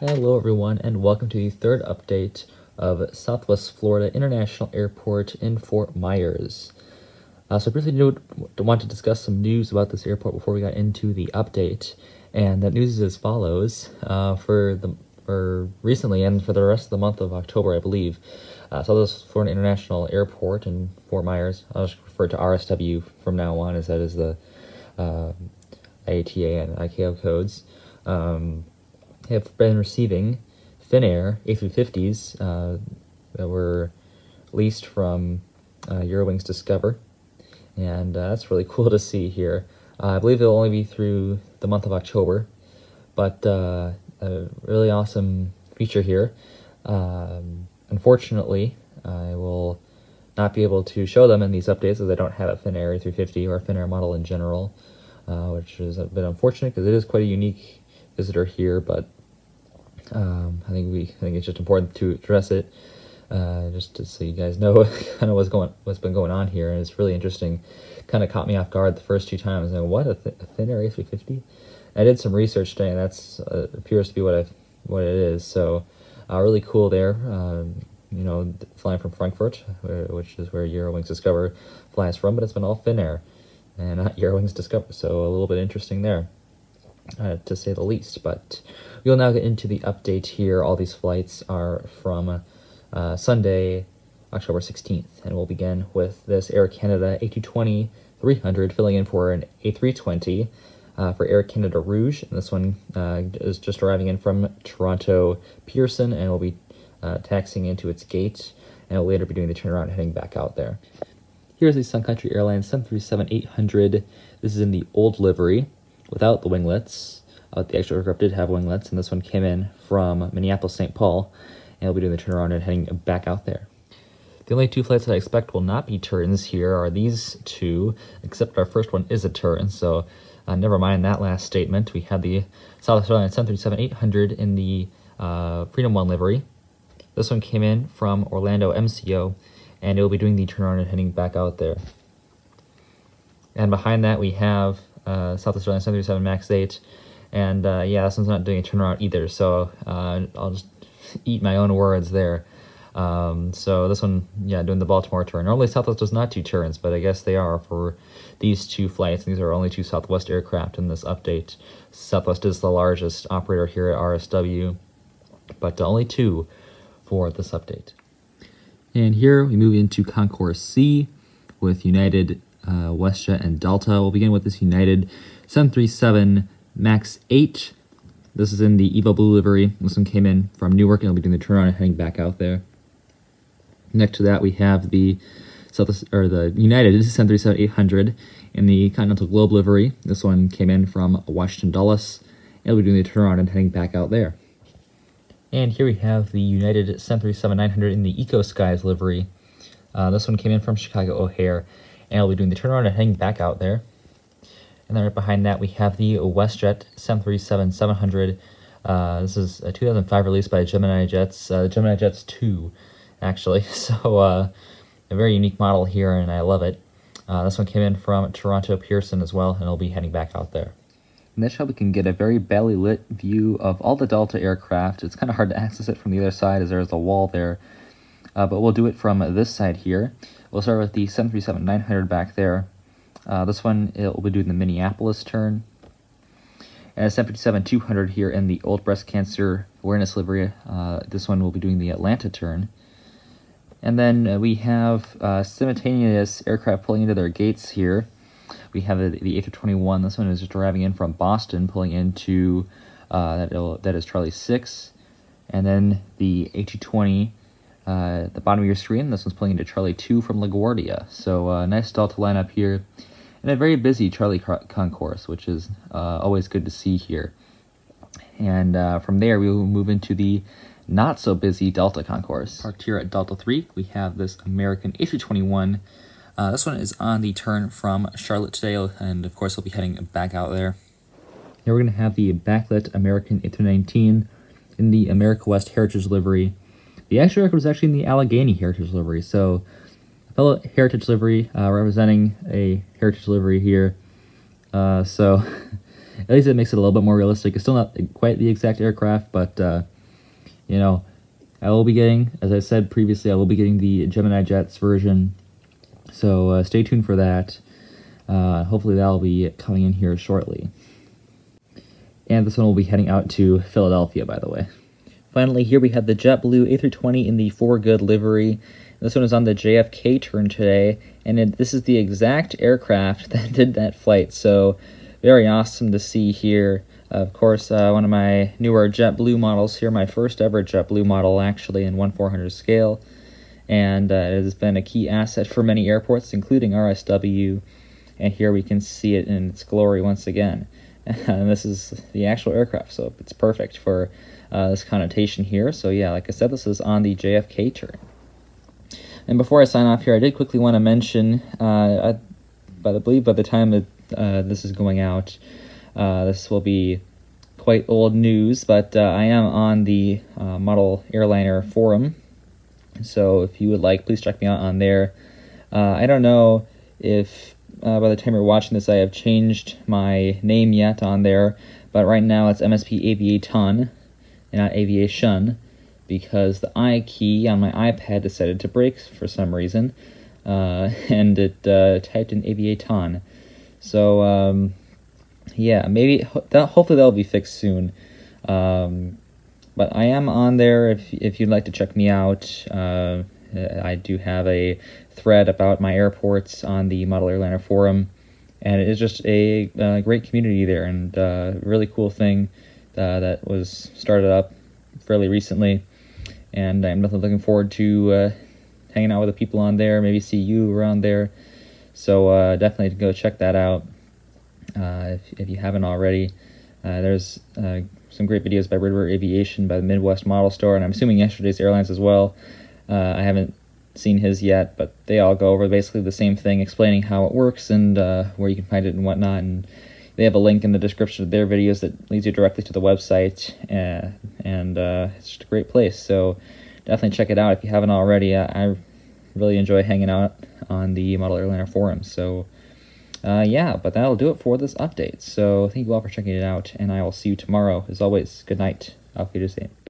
Hello everyone, and welcome to the third update of Southwest Florida International Airport in Fort Myers. So I briefly want to discuss some news about this airport before we got into the update, and that news is as follows. For recently and for the rest of the month of October, I believe, Southwest Florida International Airport in Fort Myers, I'll just refer to RSW from now on, as that is the IATA and ICAO codes, have been receiving Finnair A350s that were leased from Eurowings Discover, and that's really cool to see here. I believe it'll only be through the month of October, but a really awesome feature here. Unfortunately, I will not be able to show them in these updates as I don't have a Finnair A350 or a Finnair model in general, which is a bit unfortunate because it is quite a unique visitor here, but I think it's just important to address it, just to so you guys know kind of what's been going on here. And it's really interesting. Kind of caught me off guard the first two times. And what, a Finnair A350? I did some research today, and that's appears to be what it is. So really cool there. Flying from Frankfurt, which is where Eurowings Discover flies from, but it's been all Finnair and not Eurowings Discover. So a little bit interesting there, to say the least. But we'll now get into the update here. All these flights are from Sunday, October 16th, and we'll begin with this Air Canada A220-300 filling in for an A320 for Air Canada Rouge. And this one is just arriving in from Toronto Pearson and will be taxiing into its gate, and will later be doing the turnaround and heading back out there. Here's the Sun Country Airlines 737-800. This is in the old livery without the winglets. The actual aircraft did have winglets, and this one came in from Minneapolis, St. Paul, and will be doing the turnaround and heading back out there. The only two flights that I expect will not be turns here are these two, except our first one is a turn, so never mind that last statement. We had the Southwest Airlines 737-800 in the Freedom 1 livery. This one came in from Orlando MCO, and it will be doing the turnaround and heading back out there. And behind that we have Southwest Airlines 737 MAX 8, and yeah, this one's not doing a turnaround either, so I'll just eat my own words there. So this one, yeah, doing the Baltimore turn. Normally Southwest does not do turns, but I guess they are for these two flights. These are only two Southwest aircraft in this update. Southwest is the largest operator here at RSW, but only two for this update. And here we move into Concourse C with United, WestJet, and Delta. We'll begin with this United 737 MAX 8. This is in the Evo Blue livery. This one came in from Newark, and will be doing the turnaround and heading back out there. Next to that, we have the United 737-800 in the Continental Globe livery. This one came in from Washington Dulles, and will be doing the turnaround and heading back out there. And here we have the United 737-900 in the Eco Skies livery. This one came in from Chicago O'Hare, and will be doing the turnaround and heading back out there. And then right behind that, we have the WestJet 737-700. This is a 2005 release by Gemini Jets, Gemini Jets 2, actually. So a very unique model here, and I love it. This one came in from Toronto Pearson as well, and will be heading back out there. And that's how we can get a very badly lit view of all the Delta aircraft. It's kind of hard to access it from the other side as there's a wall there. But we'll do it from this side here. We'll start with the 737-900 back there. This one, it will be doing the Minneapolis turn. And a 757-200 here in the Old Breast Cancer Awareness livery. This one will be doing the Atlanta turn. And then we have simultaneous aircraft pulling into their gates here. We have the A321. This one is just arriving in from Boston, pulling into, that is Charlie 6. And then the A220, at the bottom of your screen, this one's pulling into Charlie 2 from LaGuardia. So nice Delta lineup here. And a very busy Charlie concourse, which is always good to see here. And from there, we will move into the not-so-busy Delta concourse. Parked here at Delta 3, we have this American A321. This one is on the turn from Charlotte today, and of course we'll be heading back out there. Here we're going to have the backlit American A319 in the America West Heritage livery. The actual record was actually in the Allegheny Heritage livery, so a fellow Heritage livery representing a Heritage livery here. So at least it makes it a little bit more realistic. It's still not quite the exact aircraft, but you know, I will be getting, as I said previously, I will be getting the Gemini Jets version, so stay tuned for that. Hopefully that'll be coming in here shortly. And this one will be heading out to Philadelphia, by the way. Finally, here we have the JetBlue A320 in the For Good livery. This one is on the JFK turn today, and this is the exact aircraft that did that flight, so very awesome to see here. Of course, one of my newer JetBlue models here, my first ever JetBlue model actually in 1/400 scale, and it has been a key asset for many airports, including RSW, and here we can see it in its glory once again. And this is the actual aircraft, so it's perfect for this connotation here. So yeah, like I said, this is on the JFK turn. And before I sign off here, I did quickly want to mention, I believe by the time that this is going out, this will be quite old news, but I am on the Model Airliner forum, so if you would like, please check me out on there. I don't know if by the time you're watching this I have changed my name yet on there, but right now it's MSP Aviaton and not Aviation, because the I key on my iPad decided to break for some reason, and it typed in Aviaton. So yeah, maybe hopefully that'll be fixed soon. But I am on there if you'd like to check me out. I do have a thread about my airports on the Model Airliner forum, and it is just a great community there, and a really cool thing that was started up fairly recently, and I'm definitely looking forward to hanging out with the people on there, maybe see you around there. So definitely go check that out if you haven't already. There's some great videos by Red River Aviation, by the Midwest Model Store, and I'm assuming Yesterday's Airlines as well. I haven't seen his yet, but they all go over basically the same thing, explaining how it works and where you can find it and whatnot. And they have a link in the description of their videos that leads you directly to the website, and it's just a great place. So definitely check it out if you haven't already. I really enjoy hanging out on the Model Airliner forum. So yeah, but that'll do it for this update. So thank you all for checking it out, and I will see you tomorrow. As always, good night. Auf Wiedersehen.